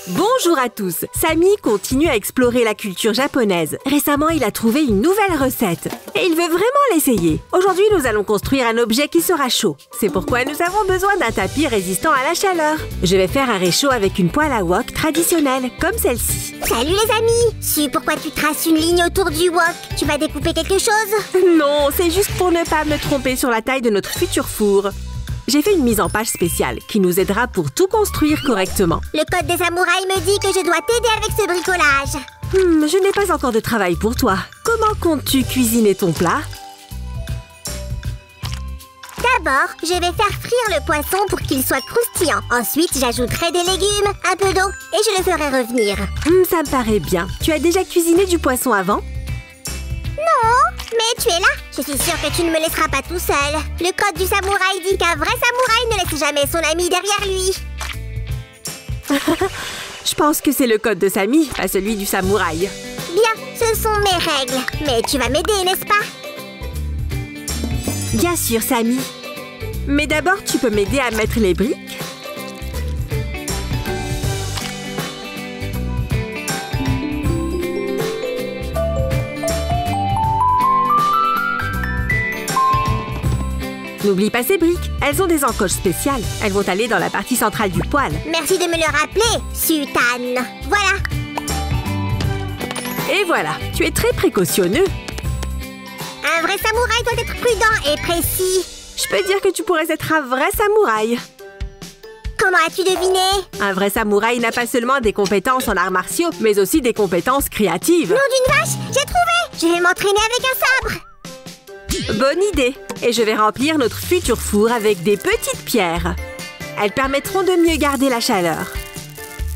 Bonjour à tous! Samy continue à explorer la culture japonaise. Récemment, il a trouvé une nouvelle recette. Et il veut vraiment l'essayer. Aujourd'hui, nous allons construire un objet qui sera chaud. C'est pourquoi nous avons besoin d'un tapis résistant à la chaleur. Je vais faire un réchaud avec une poêle à wok traditionnelle, comme celle-ci. Salut les amis! Su pourquoi tu traces une ligne autour du wok? Tu vas découper quelque chose? Non, c'est juste pour ne pas me tromper sur la taille de notre futur four. J'ai fait une mise en page spéciale qui nous aidera pour tout construire correctement. Le code des samouraïs me dit que je dois t'aider avec ce bricolage. Je n'ai pas encore de travail pour toi. Comment comptes-tu cuisiner ton plat? D'abord, je vais faire frire le poisson pour qu'il soit croustillant. Ensuite, j'ajouterai des légumes, un peu d'eau et je le ferai revenir. Ça me paraît bien. Tu as déjà cuisiné du poisson avant? Non, mais tu es là. Je suis sûre que tu ne me laisseras pas tout seul. Le code du samouraï dit qu'un vrai samouraï ne laisse jamais son ami derrière lui. Je pense que c'est le code de Samy, pas celui du samouraï. Bien, ce sont mes règles. Mais tu vas m'aider, n'est-ce pas? Bien sûr, Samy. Mais d'abord, tu peux m'aider à mettre les briques? N'oublie pas ces briques. Elles ont des encoches spéciales. Elles vont aller dans la partie centrale du poêle. Merci de me le rappeler, Sultan. Voilà. Et voilà, tu es très précautionneux. Un vrai samouraï doit être prudent et précis. Je peux dire que tu pourrais être un vrai samouraï. Comment as-tu deviné? Un vrai samouraï n'a pas seulement des compétences en arts martiaux, mais aussi des compétences créatives. Nom d'une vache, j'ai trouvé! Je vais m'entraîner avec un sabre. Bonne idée! Et je vais remplir notre futur four avec des petites pierres. Elles permettront de mieux garder la chaleur.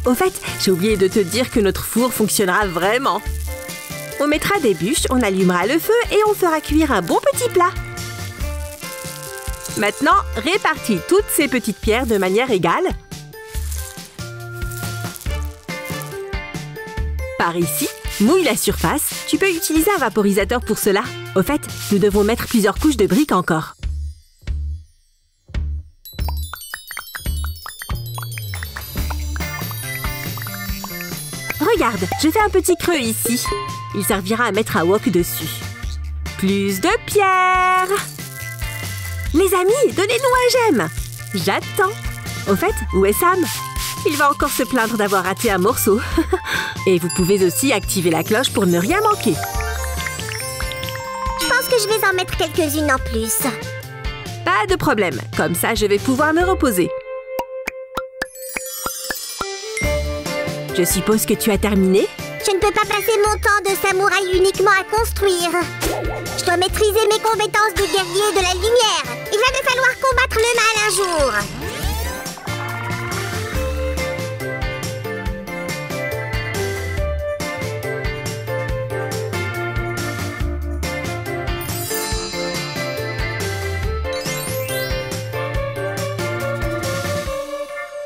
Au fait, j'ai oublié de te dire que notre four fonctionnera vraiment. On mettra des bûches, on allumera le feu et on fera cuire un bon petit plat. Maintenant, répartis toutes ces petites pierres de manière égale. Par ici, mouille la surface. Tu peux utiliser un vaporisateur pour cela. Au fait, nous devons mettre plusieurs couches de briques encore. Regarde, je fais un petit creux ici. Il servira à mettre un wok dessus. Plus de pierres! Les amis, donnez-nous un j'aime! J'attends. Au fait, où est Sam? Il va encore se plaindre d'avoir raté un morceau. Et vous pouvez aussi activer la cloche pour ne rien manquer. Je pense que je vais en mettre quelques-unes en plus. Pas de problème. Comme ça, je vais pouvoir me reposer. Je suppose que tu as terminé? Je ne peux pas passer mon temps de samouraï uniquement à construire. Je dois maîtriser mes compétences de guerrier de la lumière. Il va me falloir combattre le mal un jour.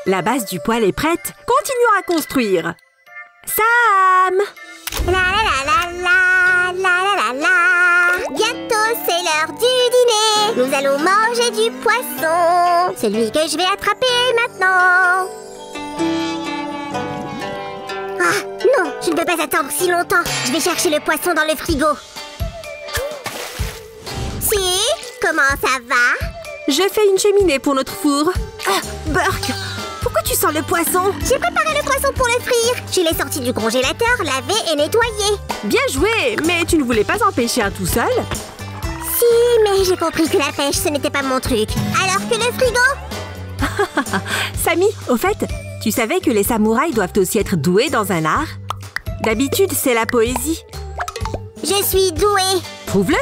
La base du poêle est prête. Continuons à construire. Sam! La la la la la la la la. Bientôt c'est l'heure du dîner. Nous allons manger du poisson. Celui que je vais attraper maintenant. Ah non, je ne peux pas attendre si longtemps. Je vais chercher le poisson dans le frigo. Si, comment ça va? Je fais une cheminée pour notre four. Ah, Burke! Pourquoi tu sens le poisson? J'ai préparé le poisson pour le frire. Je l'ai sorti du congélateur, lavé et nettoyé. Bien joué! Mais tu ne voulais pas en pêcher un tout seul? Si, mais j'ai compris que la pêche, ce n'était pas mon truc. Alors que le frigo? Samy, au fait, tu savais que les samouraïs doivent aussi être doués dans un art? D'habitude, c'est la poésie. Je suis douée. Prouve-le!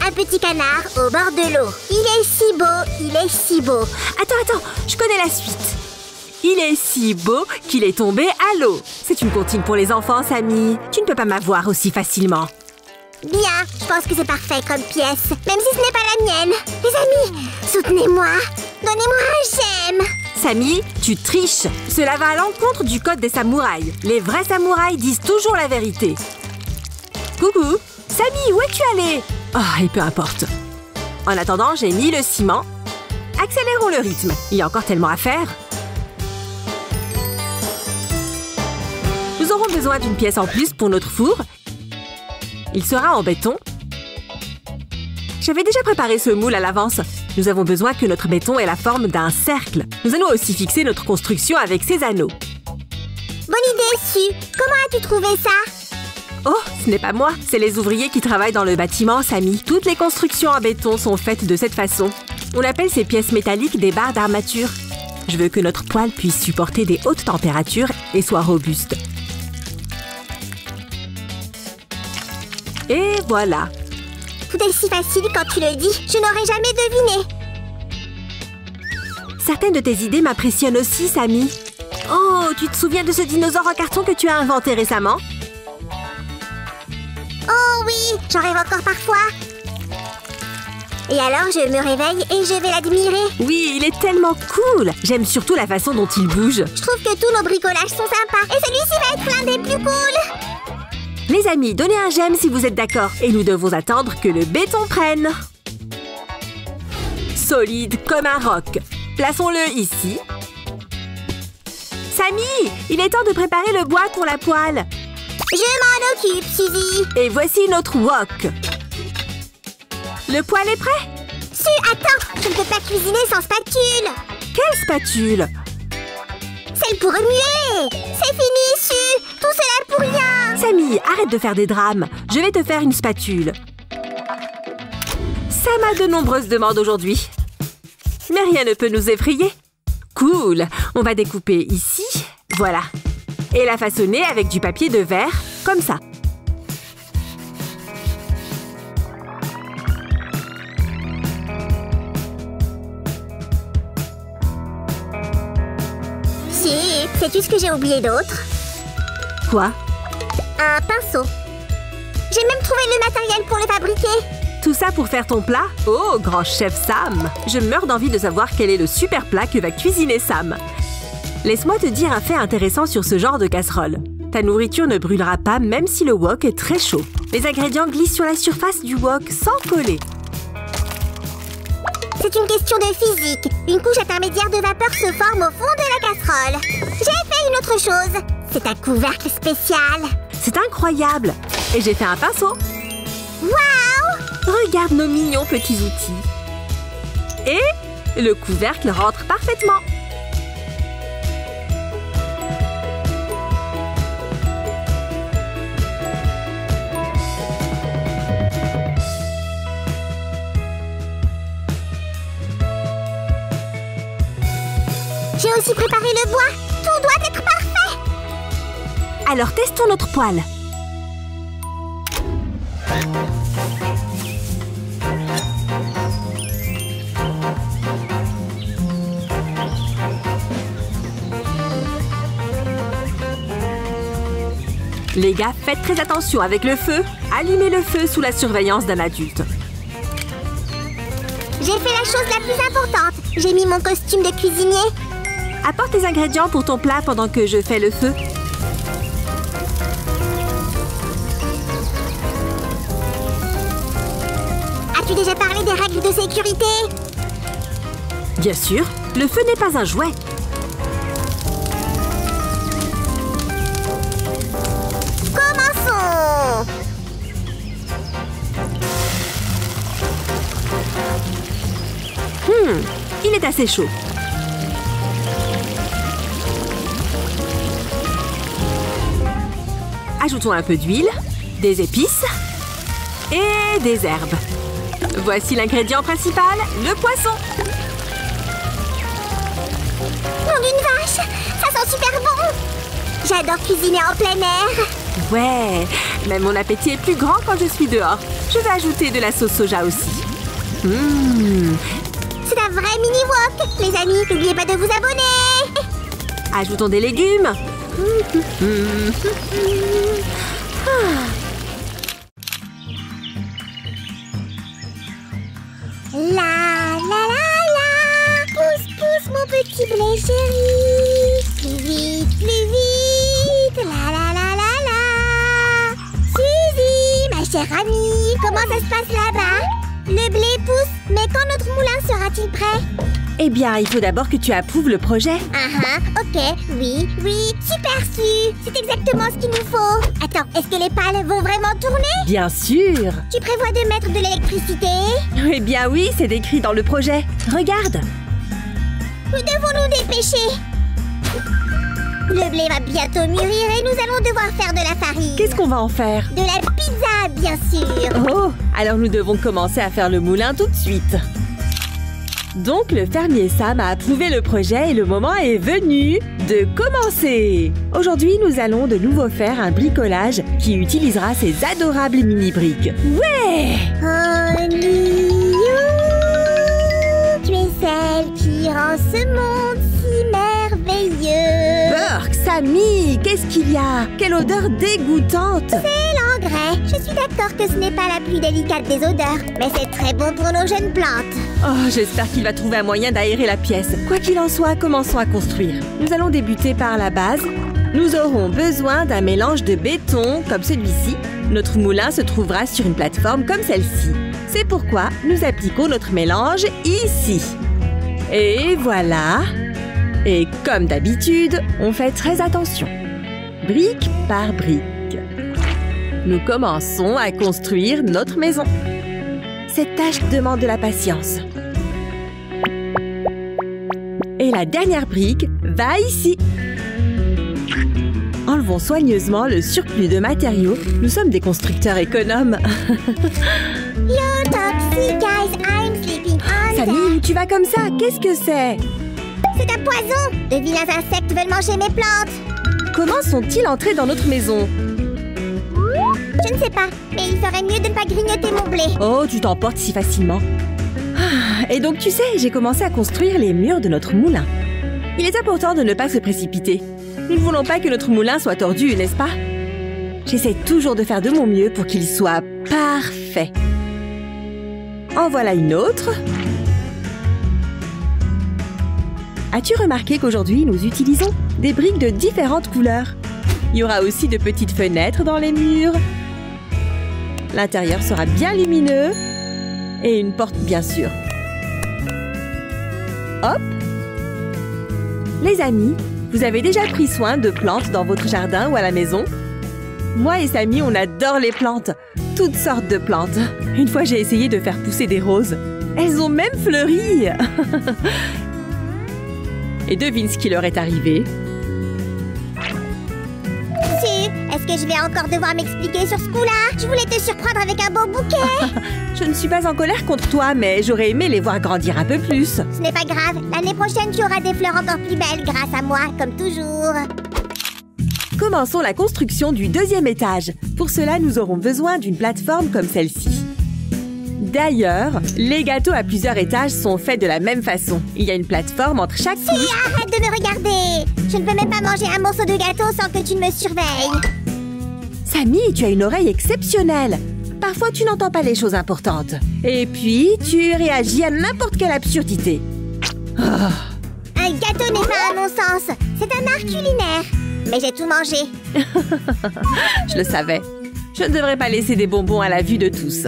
Un petit canard au bord de l'eau. Il est si beau, il est si beau. Attends, je connais la suite. Il est si beau qu'il est tombé à l'eau. C'est une comptine pour les enfants, Samy. Tu ne peux pas m'avoir aussi facilement. Bien, je pense que c'est parfait comme pièce, même si ce n'est pas la mienne. Les amis, soutenez-moi. Donnez-moi un j'aime. Samy, tu triches. Cela va à l'encontre du code des samouraïs. Les vrais samouraïs disent toujours la vérité. Coucou. Samy, où es-tu allé? Oh, et peu importe. En attendant, j'ai mis le ciment. Accélérons le rythme. Il y a encore tellement à faire. aurons besoin d'une pièce en plus pour notre four. Il sera en béton. J'avais déjà préparé ce moule à l'avance. Nous avons besoin que notre béton ait la forme d'un cercle. Nous allons aussi fixer notre construction avec ces anneaux. Bonne idée, Sue. Comment as-tu trouvé ça? Oh, ce n'est pas moi, c'est les ouvriers qui travaillent dans le bâtiment, Sammy. Toutes les constructions en béton sont faites de cette façon. On appelle ces pièces métalliques des barres d'armature. Je veux que notre poêle puisse supporter des hautes températures et soit robuste. Et voilà. Tout est si facile quand tu le dis. Je n'aurais jamais deviné. Certaines de tes idées m'impressionnent aussi, Sammy. Oh, tu te souviens de ce dinosaure en carton que tu as inventé récemment? Oh oui, j'en rêve encore parfois. Et alors, je me réveille et je vais l'admirer. Oui, il est tellement cool. J'aime surtout la façon dont il bouge. Je trouve que tous nos bricolages sont sympas. Et celui-ci va être l'un des plus cool. Les amis, donnez un j'aime si vous êtes d'accord. Et nous devons attendre que le béton prenne. Solide comme un roc. Plaçons-le ici. Sammy, il est temps de préparer le bois pour la poêle. Je m'en occupe, Suzy. Et voici notre wok. Le poêle est prêt? Sue, attends. Je ne peux pas cuisiner sans spatule. Quelle spatule? Celle pour remuer. C'est fini, Sue. Tout cela pour rien. Sammy, arrête de faire des drames. Je vais te faire une spatule. Sam a de nombreuses demandes aujourd'hui. Mais rien ne peut nous effrayer. Cool. On va découper ici. Voilà. Et la façonner avec du papier de verre, comme ça. Si, sais-tu ce que j'ai oublié d'autre? Quoi? Un pinceau. J'ai même trouvé le matériel pour le fabriquer. Tout ça pour faire ton plat? Oh, grand chef Sam! Je meurs d'envie de savoir quel est le super plat que va cuisiner Sam. Laisse-moi te dire un fait intéressant sur ce genre de casserole. Ta nourriture ne brûlera pas même si le wok est très chaud. Les ingrédients glissent sur la surface du wok sans coller. C'est une question de physique. Une couche intermédiaire de vapeur se forme au fond de la casserole. J'ai fait une autre chose. C'est un couvercle spécial. C'est incroyable! Et j'ai fait un pinceau. Waouh! Regarde nos mignons petits outils. Et le couvercle rentre parfaitement. J'ai aussi préparé le bois. Tout doit être parfait. Alors testons notre poêle. Les gars, faites très attention avec le feu. Allumez le feu sous la surveillance d'un adulte. J'ai fait la chose la plus importante. J'ai mis mon costume de cuisinier. Apporte tes ingrédients pour ton plat pendant que je fais le feu. As-tu déjà parlé des règles de sécurité? Bien sûr, le feu n'est pas un jouet. Commençons! Il est assez chaud. Ajoutons un peu d'huile, des épices et des herbes. Voici l'ingrédient principal, le poisson. Nom d'une vache! Ça sent super bon! J'adore cuisiner en plein air. Ouais, même mon appétit est plus grand quand je suis dehors. Je vais ajouter de la sauce soja aussi. C'est un vrai mini-wok. Les amis, n'oubliez pas de vous abonner. Ajoutons des légumes. La la la la. Pousse, pousse, mon petit blé chéri. Plus vite, la la la la la. Suzy, ma chère amie, comment ça se passe là-bas? Le blé pousse, mais quand notre moulin sera-t-il prêt? Eh bien, il faut d'abord que tu approuves le projet. Ok, oui, super Su. C'est exactement ce qu'il nous faut. Attends, est-ce que les pales vont vraiment tourner? Bien sûr. Tu prévois de mettre de l'électricité? Eh bien oui, c'est décrit dans le projet. Regarde. Nous devons nous dépêcher. Le blé va bientôt mûrir et nous allons devoir faire de la farine. Qu'est-ce qu'on va en faire? De la pizza, bien sûr. Oh, alors nous devons commencer à faire le moulin tout de suite. Donc le fermier Sam a approuvé le projet et le moment est venu de commencer. Aujourd'hui, nous allons de nouveau faire un bricolage qui utilisera ces adorables mini-briques. Ouais! Honey, tu es celle qui rend ce monde si merveilleux. Burk, Sammy, qu'est-ce qu'il y a? Quelle odeur dégoûtante! C'est l'engrais. Je suis d'accord que ce n'est pas la plus délicate des odeurs, mais c'est très bon pour nos jeunes plantes. Oh, j'espère qu'il va trouver un moyen d'aérer la pièce. Quoi qu'il en soit, commençons à construire. Nous allons débuter par la base. Nous aurons besoin d'un mélange de béton comme celui-ci. Notre moulin se trouvera sur une plateforme comme celle-ci. C'est pourquoi nous appliquons notre mélange ici. Et voilà. Et comme d'habitude, on fait très attention. Brique par brique. Nous commençons à construire notre maison. Cette tâche demande de la patience. Et la dernière brique va ici. Enlevons soigneusement le surplus de matériaux. Nous sommes des constructeurs économes. Yo, Topsy, guys, I'm sleeping on Sammy, tu vas comme ça? Qu'est-ce que c'est? C'est un poison. De vilains insectes veulent manger mes plantes. Comment sont-ils entrés dans notre maison? Je ne sais pas, mais il ferait mieux de ne pas grignoter mon blé. Oh, tu t'emportes si facilement. Et donc, tu sais, j'ai commencé à construire les murs de notre moulin. Il est important de ne pas se précipiter. Nous ne voulons pas que notre moulin soit tordu, n'est-ce pas? J'essaie toujours de faire de mon mieux pour qu'il soit parfait. En voilà une autre. As-tu remarqué qu'aujourd'hui, nous utilisons des briques de différentes couleurs? Il y aura aussi de petites fenêtres dans les murs. L'intérieur sera bien lumineux. Et une porte, bien sûr. Hop! Les amis, vous avez déjà pris soin de plantes dans votre jardin ou à la maison? Moi et Sammy, on adore les plantes. Toutes sortes de plantes. Une fois, j'ai essayé de faire pousser des roses. Elles ont même fleuri! Et devine ce qui leur est arrivé. Est-ce que je vais encore devoir m'expliquer sur ce coup-là? Je voulais te surprendre avec un beau bouquet. Je ne suis pas en colère contre toi, mais j'aurais aimé les voir grandir un peu plus. Ce n'est pas grave. L'année prochaine, tu auras des fleurs encore plus belles grâce à moi, comme toujours. Commençons la construction du deuxième étage. Pour cela, nous aurons besoin d'une plateforme comme celle-ci. D'ailleurs, les gâteaux à plusieurs étages sont faits de la même façon. Il y a une plateforme entre chaque couche. Arrête de me regarder! Je ne peux même pas manger un morceau de gâteau sans que tu ne me surveilles. Sammy, tu as une oreille exceptionnelle. Parfois, tu n'entends pas les choses importantes. Et puis, tu réagis à n'importe quelle absurdité. Oh. Un gâteau n'est pas un non-sens. C'est un art culinaire. Mais j'ai tout mangé. Je le savais. Je ne devrais pas laisser des bonbons à la vue de tous.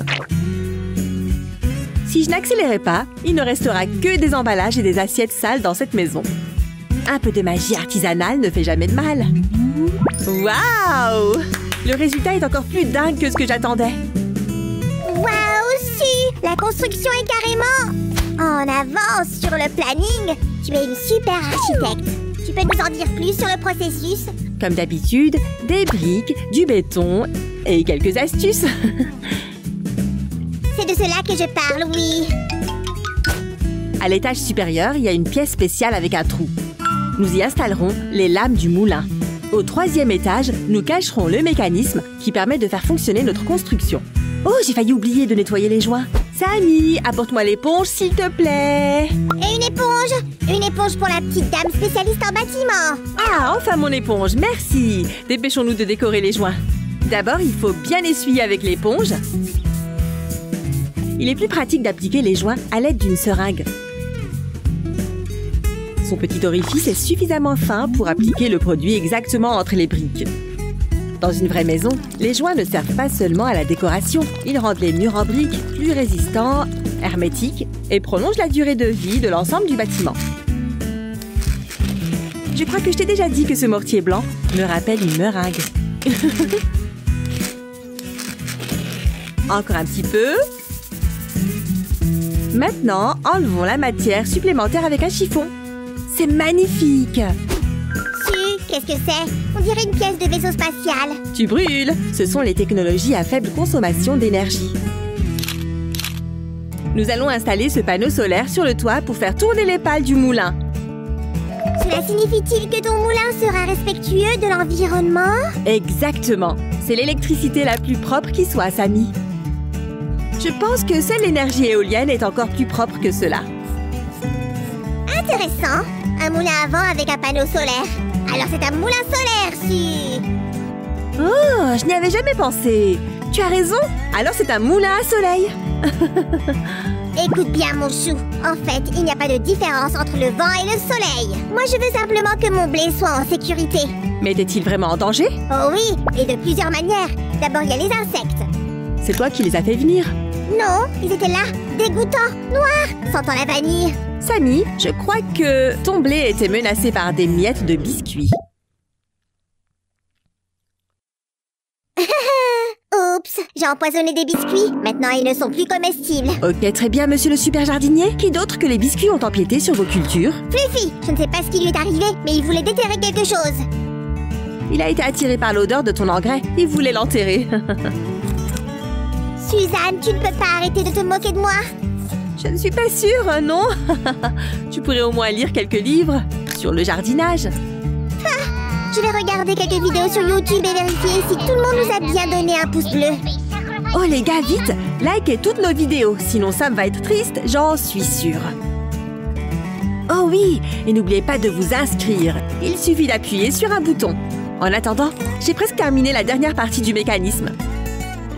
Si je n'accélérais pas, il ne restera que des emballages et des assiettes sales dans cette maison. Un peu de magie artisanale ne fait jamais de mal. Waouh! Le résultat est encore plus dingue que ce que j'attendais. Waouh, Su! La construction est carrément en avance sur le planning. Tu es une super architecte. Tu peux nous en dire plus sur le processus? Comme d'habitude, des briques, du béton et quelques astuces. C'est de cela que je parle, oui. À l'étage supérieur, il y a une pièce spéciale avec un trou. Nous y installerons les lames du moulin. Au troisième étage, nous cacherons le mécanisme qui permet de faire fonctionner notre construction. Oh, j'ai failli oublier de nettoyer les joints. Sammy, apporte-moi l'éponge, s'il te plaît. Et une éponge? Une éponge pour la petite dame spécialiste en bâtiment. Ah, enfin mon éponge, merci. Dépêchons-nous de décorer les joints. D'abord, il faut bien essuyer avec l'éponge. Il est plus pratique d'appliquer les joints à l'aide d'une seringue. Son petit orifice est suffisamment fin pour appliquer le produit exactement entre les briques. Dans une vraie maison, les joints ne servent pas seulement à la décoration. Ils rendent les murs en briques plus résistants hermétique et prolonge la durée de vie de l'ensemble du bâtiment. Je crois que je t'ai déjà dit que ce mortier blanc me rappelle une meringue. Encore un petit peu. Maintenant, enlevons la matière supplémentaire avec un chiffon. C'est magnifique! Qu'est-ce que c'est? On dirait une pièce de vaisseau spatial. Tu brûles! Ce sont les technologies à faible consommation d'énergie. Nous allons installer ce panneau solaire sur le toit pour faire tourner les pales du moulin. Cela signifie-t-il que ton moulin sera respectueux de l'environnement? Exactement. C'est l'électricité la plus propre qui soit, Sammy. Je pense que seule l'énergie éolienne est encore plus propre que cela. Intéressant. Un moulin à vent avec un panneau solaire. Alors c'est un moulin solaire, si... Oh, je n'y avais jamais pensé. Tu as raison. Alors c'est un moulin à soleil. Écoute bien, mon chou. En fait, il n'y a pas de différence entre le vent et le soleil. Moi, je veux simplement que mon blé soit en sécurité. Mais est-il vraiment en danger? Oh oui, et de plusieurs manières. D'abord, il y a les insectes. C'est toi qui les as fait venir? Non, ils étaient là, dégoûtants, noirs, sentant la vanille. Sammy, je crois que ton blé était menacé par des miettes de biscuits. Oups, j'ai empoisonné des biscuits. Maintenant, ils ne sont plus comestibles. Ok, très bien, monsieur le super jardinier. Qui d'autre que les biscuits ont empiété sur vos cultures? Fluffy, je ne sais pas ce qui lui est arrivé, mais il voulait déterrer quelque chose. Il a été attiré par l'odeur de ton engrais. Il voulait l'enterrer. Suzanne, tu ne peux pas arrêter de te moquer de moi? Je ne suis pas sûre, non? Tu pourrais au moins lire quelques livres sur le jardinage. Je vais regarder quelques vidéos sur YouTube et vérifier si tout le monde nous a bien donné un pouce bleu. Oh les gars, vite! Likez toutes nos vidéos, sinon Sam va être triste, j'en suis sûre. Oh oui, et n'oubliez pas de vous inscrire. Il suffit d'appuyer sur un bouton. En attendant, j'ai presque terminé la dernière partie du mécanisme.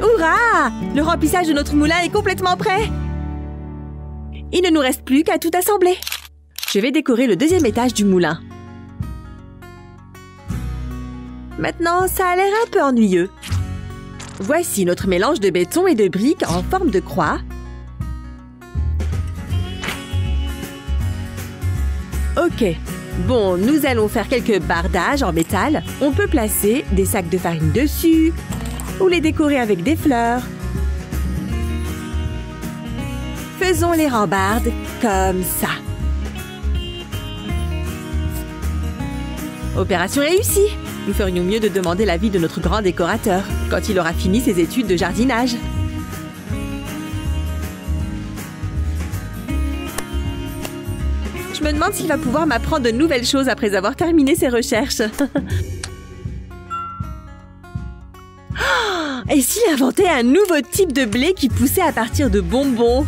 Hurrah! Le remplissage de notre moulin est complètement prêt. Il ne nous reste plus qu'à tout assembler. Je vais décorer le deuxième étage du moulin. Maintenant, ça a l'air un peu ennuyeux. Voici notre mélange de béton et de briques en forme de croix. Ok. Bon, nous allons faire quelques bardages en métal. On peut placer des sacs de farine dessus ou les décorer avec des fleurs. Faisons les rambardes comme ça. Opération réussie! Nous ferions mieux de demander l'avis de notre grand décorateur quand il aura fini ses études de jardinage. Je me demande s'il va pouvoir m'apprendre de nouvelles choses après avoir terminé ses recherches. Et s'il inventait un nouveau type de blé qui poussait à partir de bonbons?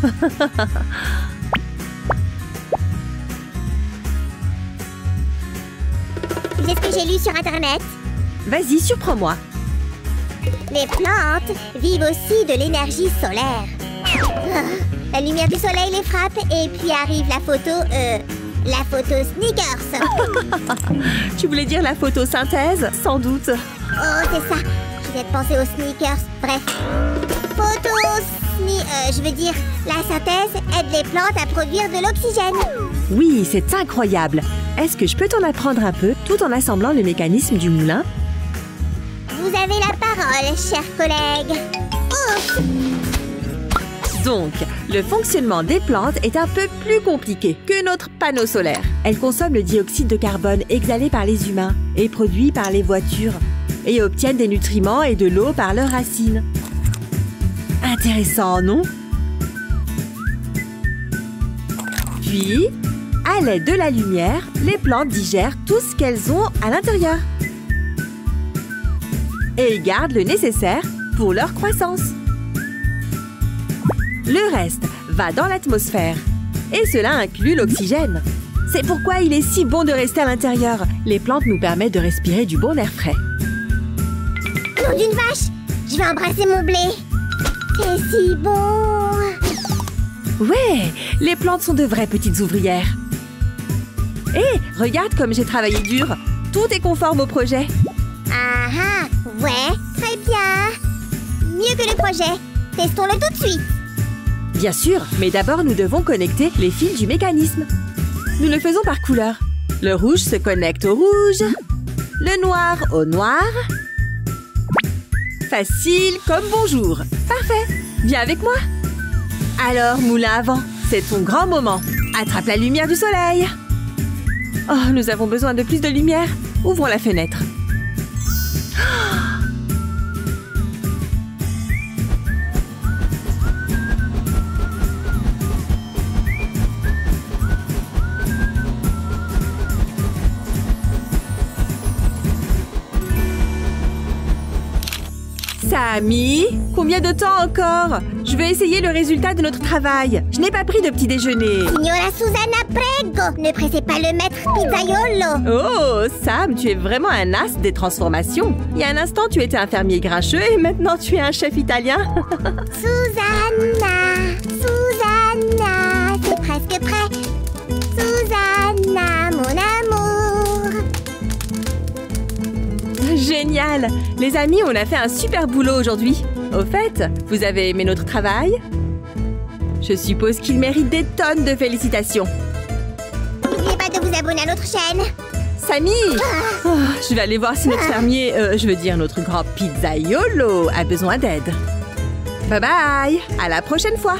C'est ce que j'ai lu sur Internet. Vas-y, surprends-moi. Les plantes vivent aussi de l'énergie solaire. La lumière du soleil les frappe et puis arrive la photo sneakers. Tu voulais dire la photosynthèse, sans doute. Oh, c'est ça. Je viens de penser aux sneakers. Bref. Je veux dire, la synthèse aide les plantes à produire de l'oxygène. Oui, c'est incroyable. Est-ce que je peux t'en apprendre un peu tout en assemblant le mécanisme du moulin? Vous avez la parole, chers collègues. Ouf! Donc, le fonctionnement des plantes est un peu plus compliqué que notre panneau solaire. Elles consomment le dioxyde de carbone exhalé par les humains et produit par les voitures et obtiennent des nutriments et de l'eau par leurs racines. Intéressant, non? Puis, à l'aide de la lumière, les plantes digèrent tout ce qu'elles ont à l'intérieur. Et gardent le nécessaire pour leur croissance. Le reste va dans l'atmosphère. Et cela inclut l'oxygène. C'est pourquoi il est si bon de rester à l'intérieur. Les plantes nous permettent de respirer du bon air frais. Nom d'une vache! Je vais embrasser mon blé. C'est si bon! Ouais, les plantes sont de vraies petites ouvrières. Hé, regarde comme j'ai travaillé dur. Tout est conforme au projet. Ah ah! Ouais, très bien! Mieux que le projet. Testons-le tout de suite. Bien sûr, mais d'abord nous devons connecter les fils du mécanisme. Nous le faisons par couleur. Le rouge se connecte au rouge, le noir au noir. Facile comme bonjour. Parfait. Viens avec moi. Alors, moulin à vent, c'est ton grand moment. Attrape la lumière du soleil. Oh, nous avons besoin de plus de lumière. Ouvrons la fenêtre. Samy, combien de temps encore? Je veux essayer le résultat de notre travail. Je n'ai pas pris de petit déjeuner. Signora Susanna, prego. Ne pressez pas le maître pizzaiolo. Oh, Sam, tu es vraiment un as des transformations. Il y a un instant, tu étais un fermier grincheux et maintenant, tu es un chef italien. Susanna, Susanna, c'est presque prêt. Susanna, mon amour. Génial! Les amis, on a fait un super boulot aujourd'hui. Au fait, vous avez aimé notre travail? Je suppose qu'il mérite des tonnes de félicitations. N'oubliez pas de vous abonner à notre chaîne. Samy! Oh, je vais aller voir si notre fermier, notre grand pizzaiolo a besoin d'aide. Bye bye! À la prochaine fois!